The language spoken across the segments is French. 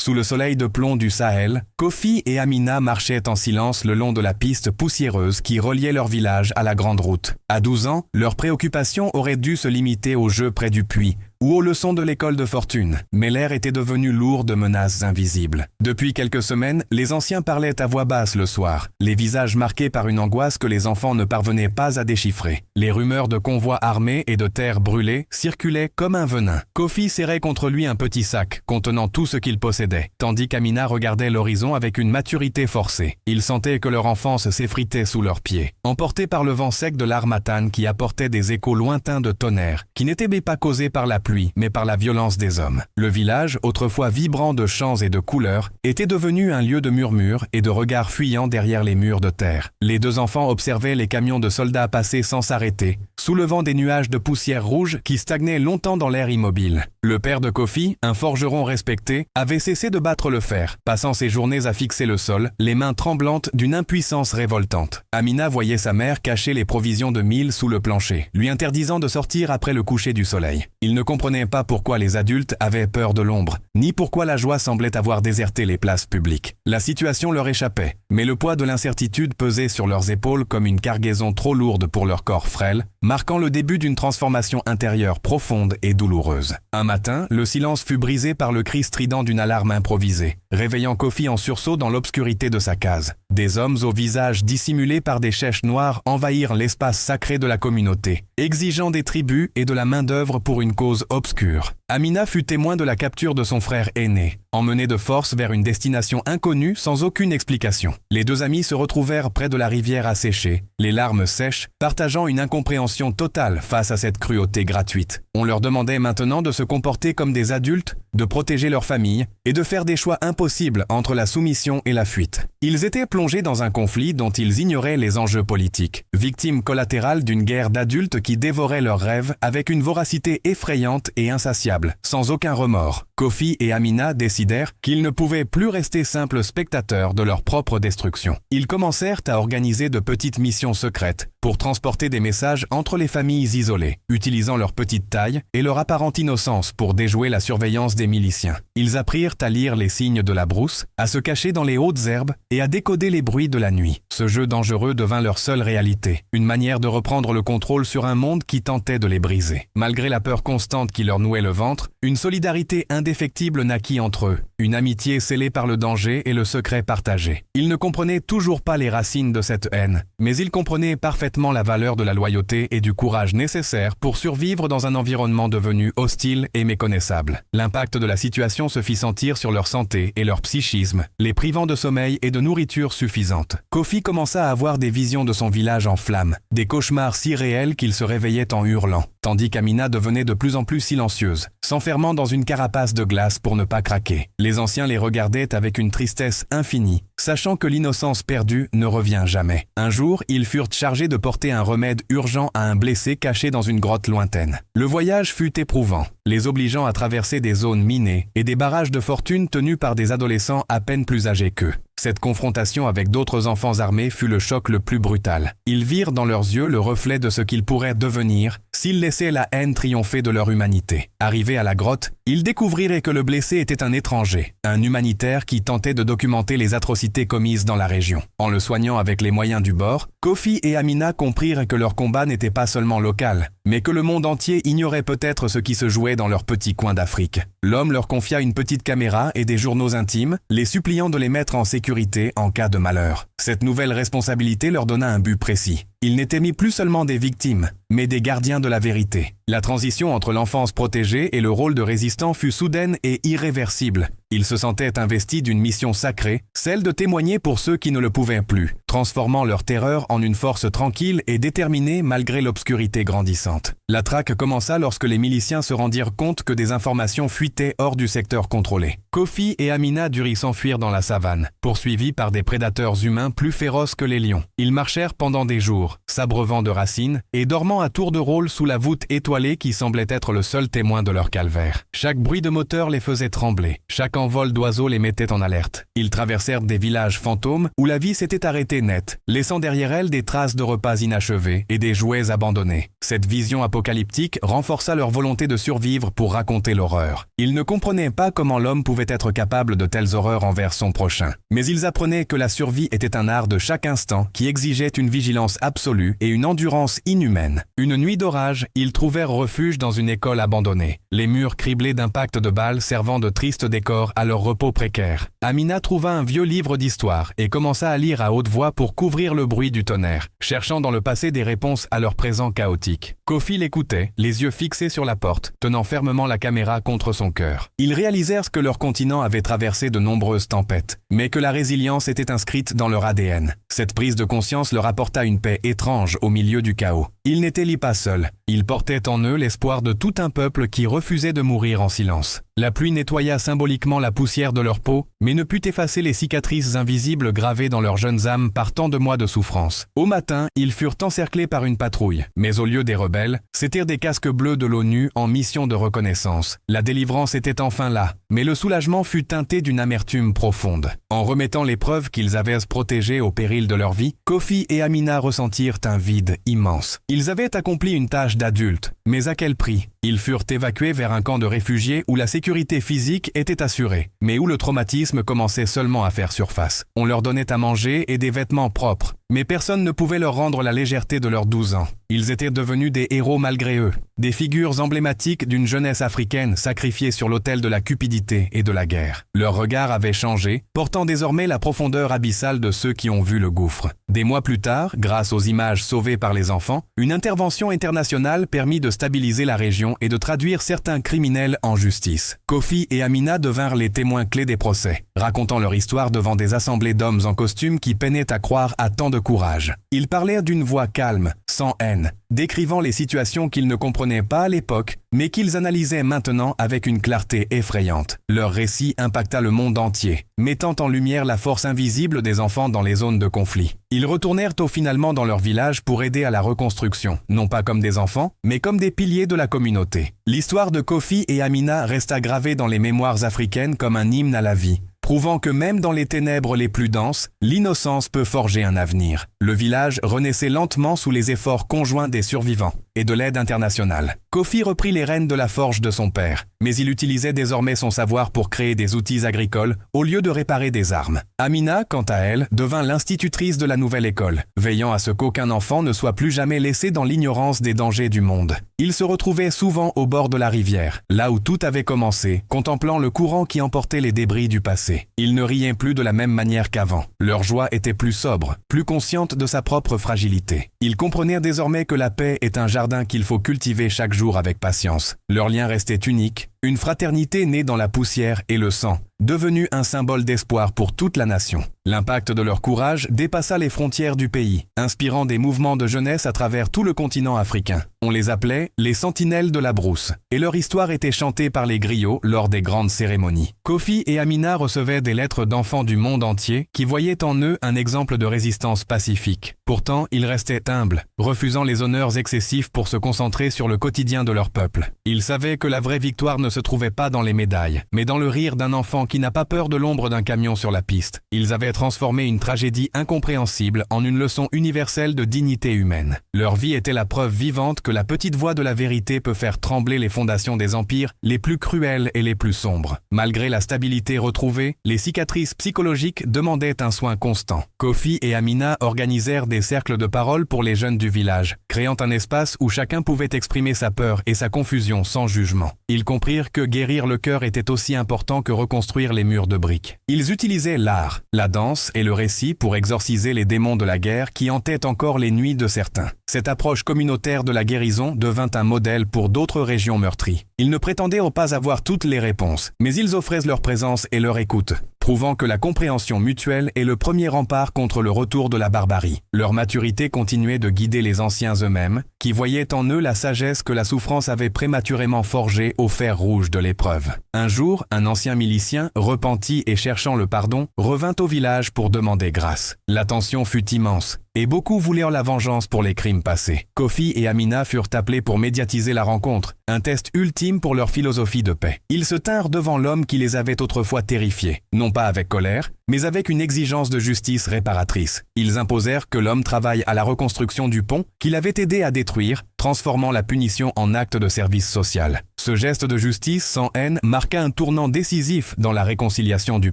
Sous le soleil de plomb du Sahel, Kofi et Amina marchaient en silence le long de la piste poussiéreuse qui reliait leur village à la grande route. À 12 ans, leur préoccupation aurait dû se limiter aux jeux près du puits ou aux leçons de l'école de fortune, mais l'air était devenu lourd de menaces invisibles. Depuis quelques semaines, les anciens parlaient à voix basse le soir, les visages marqués par une angoisse que les enfants ne parvenaient pas à déchiffrer. Les rumeurs de convois armés et de terres brûlées circulaient comme un venin. Kofi serrait contre lui un petit sac contenant tout ce qu'il possédait, tandis qu'Amina regardait l'horizon avec une maturité forcée. Ils sentaient que leur enfance s'effritait sous leurs pieds, emportés par le vent sec de l'harmattan qui apportait des échos lointains de tonnerre, qui n'étaient pas causés par la pluie, mais par la violence des hommes. Le village, autrefois vibrant de chants et de couleurs, était devenu un lieu de murmures et de regards fuyants derrière les murs de terre. Les deux enfants observaient les camions de soldats passer sans s'arrêter, soulevant des nuages de poussière rouge qui stagnaient longtemps dans l'air immobile. Le père de Kofi, un forgeron respecté, avait cessé de battre le fer, passant ses journées à fixer le sol, les mains tremblantes d'une impuissance révoltante. Amina voyait sa mère cacher les provisions de mil sous le plancher, lui interdisant de sortir après le coucher du soleil. Il ne comprenait pas pourquoi les adultes avaient peur de l'ombre, ni pourquoi la joie semblait avoir déserté les places publiques. La situation leur échappait, mais le poids de l'incertitude pesait sur leurs épaules comme une cargaison trop lourde pour leur corps frêle, marquant le début d'une transformation intérieure profonde et douloureuse. Un matin, le silence fut brisé par le cri strident d'une alarme improvisée, réveillant Kofi en sursaut dans l'obscurité de sa case. Des hommes aux visages dissimulés par des chèches noires envahirent l'espace sacré de la communauté, exigeant des tributs et de la main-d'œuvre pour une cause obscure. Amina fut témoin de la capture de son frère aîné, emmené de force vers une destination inconnue sans aucune explication. Les deux amis se retrouvèrent près de la rivière asséchée, les larmes sèches, partageant une incompréhension totale face à cette cruauté gratuite. On leur demandait maintenant de se comporter comme des adultes, de protéger leur famille et de faire des choix impossibles entre la soumission et la fuite. Ils étaient plongés dans un conflit dont ils ignoraient les enjeux politiques, victimes collatérales d'une guerre d'adultes qui dévorait leurs rêves avec une voracité effrayante et insatiable, sans aucun remords. Kofi et Amina décidèrent qu'ils ne pouvaient plus rester simples spectateurs de leur propre destruction. Ils commencèrent à organiser de petites missions secrètes pour transporter des messages entre les familles isolées, utilisant leur petite taille et leur apparente innocence pour déjouer la surveillance des miliciens. Ils apprirent à lire les signes de la brousse, à se cacher dans les hautes herbes et à décoder les bruits de la nuit. Ce jeu dangereux devint leur seule réalité, une manière de reprendre le contrôle sur un monde qui tentait de les briser. Malgré la peur constante qui leur nouait le ventre, une solidarité indéfectible naquit entre eux, une amitié scellée par le danger et le secret partagé. Ils ne comprenaient toujours pas les racines de cette haine, mais ils comprenaient parfaitement la valeur de la loyauté et du courage nécessaires pour survivre dans un environnement devenu hostile et méconnaissable. L'impact de la situation se fit sentir sur leur santé et leur psychisme, les privant de sommeil et de nourriture suffisante. Kofi commença à avoir des visions de son village en flammes, des cauchemars si réels qu'il se réveillait en hurlant, tandis qu'Amina devenait de plus en plus silencieuse, s'enfermant dans une carapace de glace pour ne pas craquer. Les anciens les regardaient avec une tristesse infinie, sachant que l'innocence perdue ne revient jamais. Un jour, ils furent chargés de porter un remède urgent à un blessé caché dans une grotte lointaine. Le voyage fut éprouvant, les obligeant à traverser des zones minées et des barrages de fortune tenus par des adolescents à peine plus âgés qu'eux. Cette confrontation avec d'autres enfants armés fut le choc le plus brutal. Ils virent dans leurs yeux le reflet de ce qu'ils pourraient devenir s'ils laissaient la haine triompher de leur humanité. Arrivés à la grotte, ils découvrirent que le blessé était un étranger, un humanitaire qui tentait de documenter les atrocités commises dans la région. En le soignant avec les moyens du bord, Kofi et Amina comprirent que leur combat n'était pas seulement local, mais que le monde entier ignorait peut-être ce qui se jouait dans leur petit coin d'Afrique. L'homme leur confia une petite caméra et des journaux intimes, les suppliant de les mettre en sécurité en cas de malheur. Cette nouvelle responsabilité leur donna un but précis. Ils n'étaient mis plus seulement des victimes, mais des gardiens de la vérité. La transition entre l'enfance protégée et le rôle de résistant fut soudaine et irréversible. Ils se sentaient investis d'une mission sacrée, celle de témoigner pour ceux qui ne le pouvaient plus, transformant leur terreur en une force tranquille et déterminée malgré l'obscurité grandissante. La traque commença lorsque les miliciens se rendirent compte que des informations fuitaient hors du secteur contrôlé. Kofi et Amina durent s'enfuir dans la savane, poursuivis par des prédateurs humains plus féroces que les lions. Ils marchèrent pendant des jours, jours, s'abreuvant de racines et dormant à tour de rôle sous la voûte étoilée qui semblait être le seul témoin de leur calvaire. Chaque bruit de moteur les faisait trembler, chaque envol d'oiseaux les mettait en alerte. Ils traversèrent des villages fantômes où la vie s'était arrêtée net, laissant derrière elle des traces de repas inachevés et des jouets abandonnés. Cette vision apocalyptique renforça leur volonté de survivre pour raconter l'horreur. Ils ne comprenaient pas comment l'homme pouvait être capable de telles horreurs envers son prochain. Mais ils apprenaient que la survie était un art de chaque instant qui exigeait une vigilance absolue et une endurance inhumaine. Une nuit d'orage, ils trouvèrent refuge dans une école abandonnée, les murs criblés d'impacts de balles servant de tristes décors à leur repos précaire. Amina trouva un vieux livre d'histoire et commença à lire à haute voix pour couvrir le bruit du tonnerre, cherchant dans le passé des réponses à leur présent chaotique. Kofi l'écoutait, les yeux fixés sur la porte, tenant fermement la caméra contre son cœur. Ils réalisèrent que leur continent avait traversé de nombreuses tempêtes, mais que la résilience était inscrite dans leur ADN. Cette prise de conscience leur apporta une paix étrange au milieu du chaos. Ils n'étaient pas seuls. Ils portaient en eux l'espoir de tout un peuple qui refusait de mourir en silence. La pluie nettoya symboliquement la poussière de leur peau, mais ne put effacer les cicatrices invisibles gravées dans leurs jeunes âmes par tant de mois de souffrance. Au matin, ils furent encerclés par une patrouille, mais au lieu des rebelles, c'étaient des casques bleus de l'ONU en mission de reconnaissance. La délivrance était enfin là, mais le soulagement fut teinté d'une amertume profonde. En remettant les preuves qu'ils avaient protégées au péril de leur vie, Kofi et Amina ressentirent un vide immense. Ils avaient accompli une tâche d'adultes, mais à quel prix? Ils furent évacués vers un camp de réfugiés où la sécurité physique était assurée, mais où le traumatisme commençait seulement à faire surface. On leur donnait à manger et des vêtements propres, mais personne ne pouvait leur rendre la légèreté de leurs 12 ans. Ils étaient devenus des héros malgré eux, des figures emblématiques d'une jeunesse africaine sacrifiée sur l'autel de la cupidité et de la guerre. Leur regard avait changé, portant désormais la profondeur abyssale de ceux qui ont vu le gouffre. Des mois plus tard, grâce aux images sauvées par les enfants, une intervention internationale permit de stabiliser la région et de traduire certains criminels en justice. Kofi et Amina devinrent les témoins clés des procès, racontant leur histoire devant des assemblées d'hommes en costume qui peinaient à croire à tant de courage. Ils parlèrent d'une voix calme, sans haine, décrivant les situations qu'ils ne comprenaient pas à l'époque, mais qu'ils analysaient maintenant avec une clarté effrayante. Leur récit impacta le monde entier, mettant en lumière la force invisible des enfants dans les zones de conflit. Ils retournèrent finalement dans leur village pour aider à la reconstruction, non pas comme des enfants, mais comme des piliers de la communauté. L'histoire de Kofi et Amina resta gravée dans les mémoires africaines comme un hymne à la vie, prouvant que même dans les ténèbres les plus denses, l'innocence peut forger un avenir. Le village renaissait lentement sous les efforts conjoints des survivants et de l'aide internationale. Kofi reprit les rênes de la forge de son père, mais il utilisait désormais son savoir pour créer des outils agricoles au lieu de réparer des armes. Amina, quant à elle, devint l'institutrice de la nouvelle école, veillant à ce qu'aucun enfant ne soit plus jamais laissé dans l'ignorance des dangers du monde. Ils se retrouvaient souvent au bord de la rivière, là où tout avait commencé, contemplant le courant qui emportait les débris du passé. Ils ne riaient plus de la même manière qu'avant. Leur joie était plus sobre, plus consciente de sa propre fragilité. Ils comprenèrent désormais que la paix est un jardin qu'il faut cultiver chaque jour avec patience. Leur lien restait unique, une fraternité née dans la poussière et le sang, devenue un symbole d'espoir pour toute la nation. L'impact de leur courage dépassa les frontières du pays, inspirant des mouvements de jeunesse à travers tout le continent africain. On les appelait les sentinelles de la brousse, et leur histoire était chantée par les griots lors des grandes cérémonies. Kofi et Amina recevaient des lettres d'enfants du monde entier qui voyaient en eux un exemple de résistance pacifique. Pourtant, ils restaient humbles, refusant les honneurs excessifs pour se concentrer sur le quotidien de leur peuple. Ils savaient que la vraie victoire ne se trouvait pas dans les médailles, mais dans le rire d'un enfant qui n'a pas peur de l'ombre d'un camion sur la piste. Ils avaient transformé une tragédie incompréhensible en une leçon universelle de dignité humaine. Leur vie était la preuve vivante que la petite voix de la vérité peut faire trembler les fondations des empires les plus cruels et les plus sombres. Malgré la stabilité retrouvée, les cicatrices psychologiques demandaient un soin constant. Kofi et Amina organisèrent des cercles de parole pour les jeunes du village, créant un espace où chacun pouvait exprimer sa peur et sa confusion sans jugement. Ils comprirent que guérir le cœur était aussi important que reconstruire les murs de briques. Ils utilisaient l'art, la danse et le récit pour exorciser les démons de la guerre qui hantaient encore les nuits de certains. Cette approche communautaire de la guérison devint un modèle pour d'autres régions meurtries. Ils ne prétendaient pas avoir toutes les réponses, mais ils offraient leur présence et leur écoute, prouvant que la compréhension mutuelle est le premier rempart contre le retour de la barbarie. Leur maturité continuait de guider les anciens eux-mêmes, qui voyaient en eux la sagesse que la souffrance avait prématurément forgée au fer rouge de l'épreuve. Un jour, un ancien milicien, repenti et cherchant le pardon, revint au village pour demander grâce. La tension fut immense, et beaucoup voulurent la vengeance pour les crimes passés. Kofi et Amina furent appelés pour médiatiser la rencontre, un test ultime pour leur philosophie de paix. Ils se tinrent devant l'homme qui les avait autrefois terrifiés, non pas avec colère, mais avec une exigence de justice réparatrice. Ils imposèrent que l'homme travaille à la reconstruction du pont qu'il avait aidé à détruire, transformant la punition en acte de service social. Ce geste de justice sans haine marqua un tournant décisif dans la réconciliation du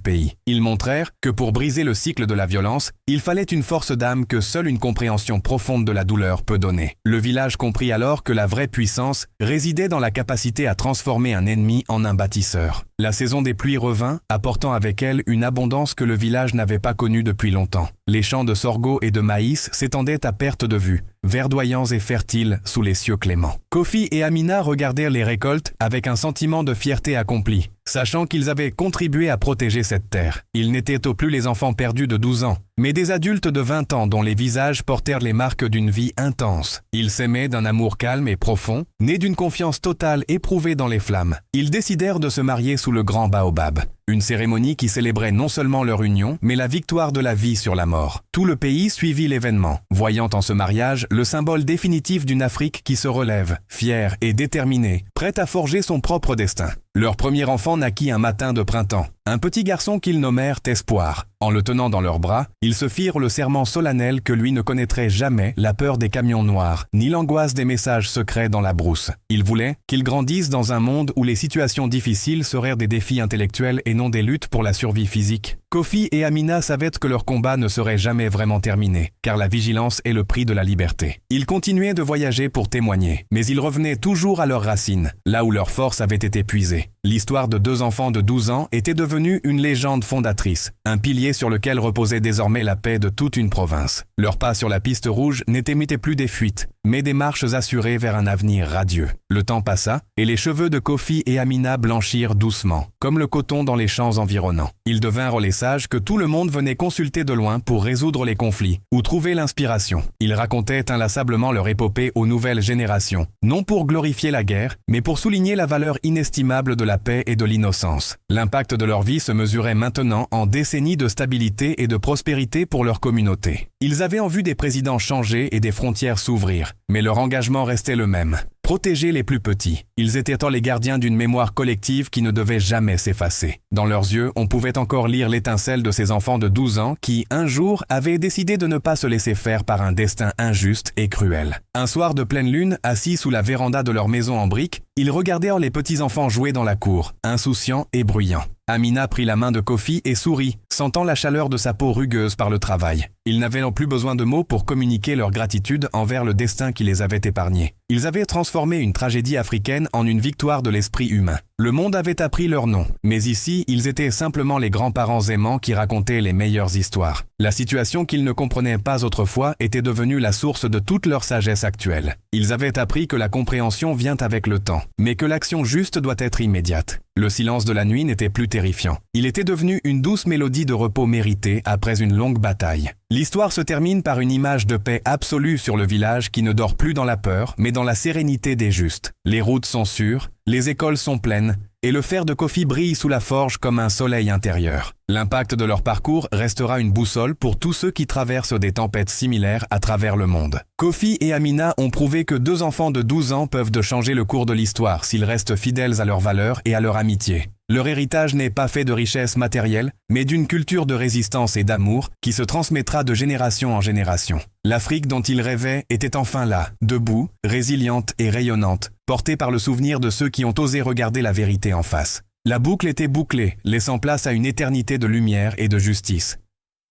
pays. Ils montrèrent que pour briser le cycle de la violence, il fallait une force d'âme que seule une compréhension profonde de la douleur peut donner. Le village comprit alors que la vraie puissance résidait dans la capacité à transformer un ennemi en un bâtisseur. La saison des pluies revint, apportant avec elle une abondance que le village n'avait pas connue depuis longtemps. Les champs de sorgho et de maïs s'étendaient à perte de vue, verdoyants et fertiles sous les cieux cléments. Kofi et Amina regardèrent les récoltes avec un sentiment de fierté accomplie, sachant qu'ils avaient contribué à protéger cette terre. Ils n'étaient au plus les enfants perdus de 12 ans, mais des adultes de 20 ans dont les visages portèrent les marques d'une vie intense. Ils s'aimaient d'un amour calme et profond, né d'une confiance totale éprouvée dans les flammes. Ils décidèrent de se marier sous le grand baobab. Une cérémonie qui célébrait non seulement leur union, mais la victoire de la vie sur la mort. Tout le pays suivit l'événement, voyant en ce mariage le symbole définitif d'une Afrique qui se relève, fière et déterminée, prête à forger son propre destin. Leur premier enfant naquit un matin de printemps, un petit garçon qu'ils nommèrent Espoir. En le tenant dans leurs bras, ils se firent le serment solennel que lui ne connaîtrait jamais la peur des camions noirs, ni l'angoisse des messages secrets dans la brousse. Ils voulaient qu'il grandisse dans un monde où les situations difficiles seraient des défis intellectuels et non des luttes pour la survie physique. Kofi et Amina savaient que leur combat ne serait jamais vraiment terminé, car la vigilance est le prix de la liberté. Ils continuaient de voyager pour témoigner, mais ils revenaient toujours à leurs racines, là où leur force avait été puisée. L'histoire de 2 enfants de 12 ans était devenue une légende fondatrice, un pilier sur lequel reposait désormais la paix de toute une province. Leurs pas sur la piste rouge n'étaient plus des fuites, mais des marches assurées vers un avenir radieux. Le temps passa, et les cheveux de Kofi et Amina blanchirent doucement, comme le coton dans les champs environnants. Ils devinrent les sages que tout le monde venait consulter de loin pour résoudre les conflits, ou trouver l'inspiration. Ils racontaient inlassablement leur épopée aux nouvelles générations, non pour glorifier la guerre, mais pour souligner la valeur inestimable de la paix et de l'innocence. L'impact de leur vie se mesurait maintenant en décennies de stabilité et de prospérité pour leur communauté. Ils avaient en vue des présidents changer et des frontières s'ouvrir, mais leur engagement restait le même. Protéger les plus petits. Ils étaient les gardiens d'une mémoire collective qui ne devait jamais s'effacer. Dans leurs yeux, on pouvait encore lire l'étincelle de ces enfants de 12 ans qui, un jour, avaient décidé de ne pas se laisser faire par un destin injuste et cruel. Un soir de pleine lune, assis sous la véranda de leur maison en briques, ils regardèrent les petits-enfants jouer dans la cour, insouciants et bruyants. Amina prit la main de Kofi et sourit, sentant la chaleur de sa peau rugueuse par le travail. Ils n'avaient non plus besoin de mots pour communiquer leur gratitude envers le destin qui les avait épargnés. Ils avaient transformé une tragédie africaine en une victoire de l'esprit humain. Le monde avait appris leur nom, mais ici, ils étaient simplement les grands-parents aimants qui racontaient les meilleures histoires. La situation qu'ils ne comprenaient pas autrefois était devenue la source de toute leur sagesse actuelle. Ils avaient appris que la compréhension vient avec le temps, mais que l'action juste doit être immédiate. Le silence de la nuit n'était plus terrifiant. Il était devenu une douce mélodie de repos mérité après une longue bataille. L'histoire se termine par une image de paix absolue sur le village qui ne dort plus dans la peur, mais dans la sérénité des justes. Les routes sont sûres, les écoles sont pleines, et le fer de Kofi brille sous la forge comme un soleil intérieur. L'impact de leur parcours restera une boussole pour tous ceux qui traversent des tempêtes similaires à travers le monde. Kofi et Amina ont prouvé que 2 enfants de 12 ans peuvent changer le cours de l'histoire s'ils restent fidèles à leurs valeurs et à leur amitié. Leur héritage n'est pas fait de richesses matérielles, mais d'une culture de résistance et d'amour qui se transmettra de génération en génération. L'Afrique dont ils rêvaient était enfin là, debout, résiliente et rayonnante, portée par le souvenir de ceux qui ont osé regarder la vérité en face. La boucle était bouclée, laissant place à une éternité de lumière et de justice.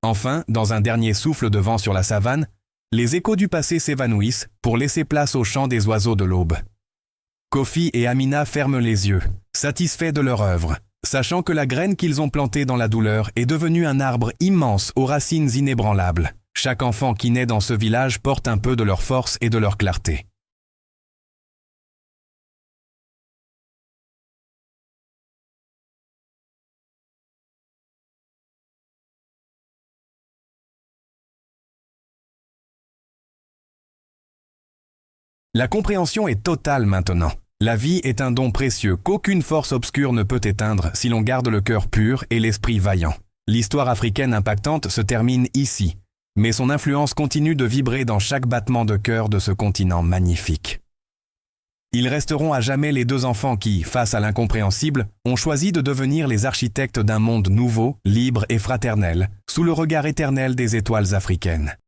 Enfin, dans un dernier souffle de vent sur la savane, les échos du passé s'évanouissent pour laisser place au chant des oiseaux de l'aube. Kofi et Amina ferment les yeux, satisfaits de leur œuvre, sachant que la graine qu'ils ont plantée dans la douleur est devenue un arbre immense aux racines inébranlables. Chaque enfant qui naît dans ce village porte un peu de leur force et de leur clarté. La compréhension est totale maintenant. La vie est un don précieux qu'aucune force obscure ne peut éteindre si l'on garde le cœur pur et l'esprit vaillant. L'histoire africaine impactante se termine ici, mais son influence continue de vibrer dans chaque battement de cœur de ce continent magnifique. Ils resteront à jamais les deux enfants qui, face à l'incompréhensible, ont choisi de devenir les architectes d'un monde nouveau, libre et fraternel, sous le regard éternel des étoiles africaines.